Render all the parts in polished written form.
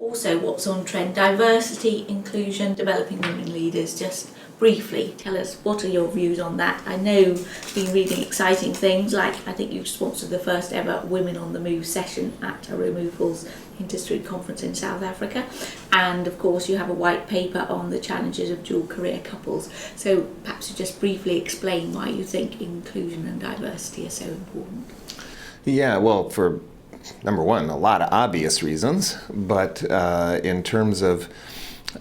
Also, what's on trend? Diversity, inclusion, developing women leaders. Just briefly, tell us, what are your views on that? I know you've been reading exciting things, like I think you sponsored the first ever Women on the Move session at a Removals Industry Conference in South Africa. And of course, you have a white paper on the challenges of dual career couples. So perhaps you just briefly explain why you think inclusion and diversity are so important. Yeah, well, for number one, a lot of obvious reasons, but in terms of,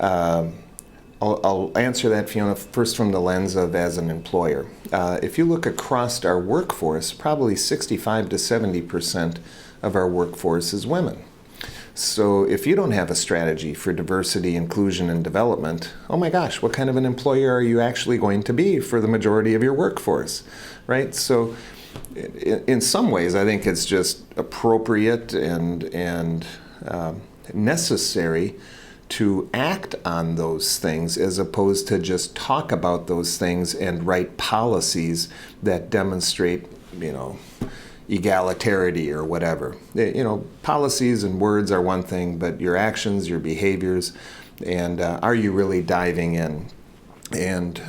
I'll answer that, Fiona, first from the lens of as an employer. If you look across our workforce, probably 65 to 70% of our workforce is women. So if you don't have a strategy for diversity, inclusion, and development, oh my gosh, what kind of an employer are you actually going to be for the majority of your workforce, right? So in some ways, I think it's just appropriate and necessary to act on those things as opposed to just talk about those things and write policies that demonstrate, egalitarity or whatever. Policies and words are one thing, but your actions, your behaviors, and are you really diving in and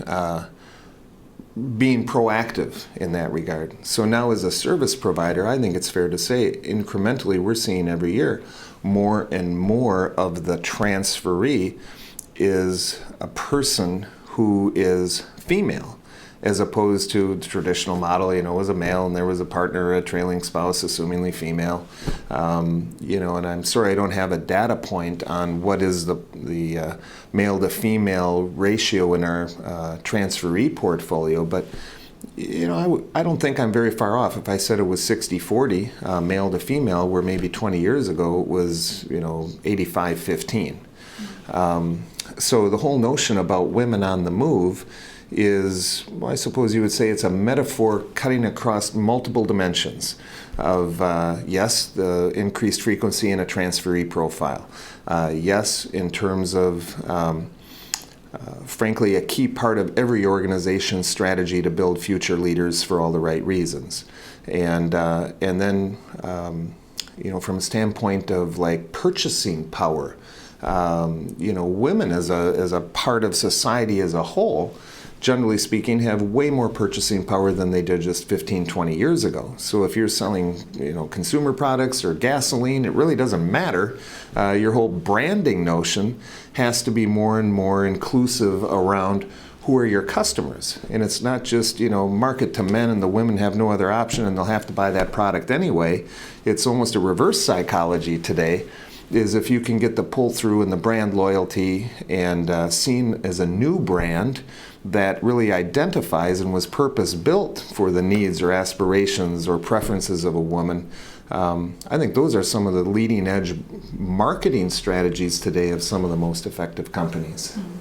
being proactive in that regard? So now as a service provider, I think it's fair to say incrementally we're seeing every year more and more of the transferee is a person who is female, as opposed to the traditional model, was a male and there was a partner, a trailing spouse, assumingly female. And I'm sorry I don't have a data point on what is the male to female ratio in our transferee portfolio, but I don't think I'm very far off if I said it was 60-40 male to female, where maybe 20 years ago it was 85-15. So the whole notion about women on the move is, well, I suppose you would say it's a metaphor cutting across multiple dimensions of, yes, the increased frequency in a transferee profile. Yes, in terms of, frankly, a key part of every organization's strategy to build future leaders for all the right reasons. And then, from a standpoint of like purchasing power, women as a part of society as a whole, generally speaking, have way more purchasing power than they did just 15, 20 years ago. So if you're selling, consumer products or gasoline, it really doesn't matter. Your whole branding notion has to be more and more inclusive around who are your customers. And it's not just, market to men and the women have no other option and they'll have to buy that product anyway. It's almost a reverse psychology today, is if you can get the pull-through and the brand loyalty and seen as a new brand that really identifies and was purpose-built for the needs or aspirations or preferences of a woman. I think those are some of the leading-edge marketing strategies today of some of the most effective companies.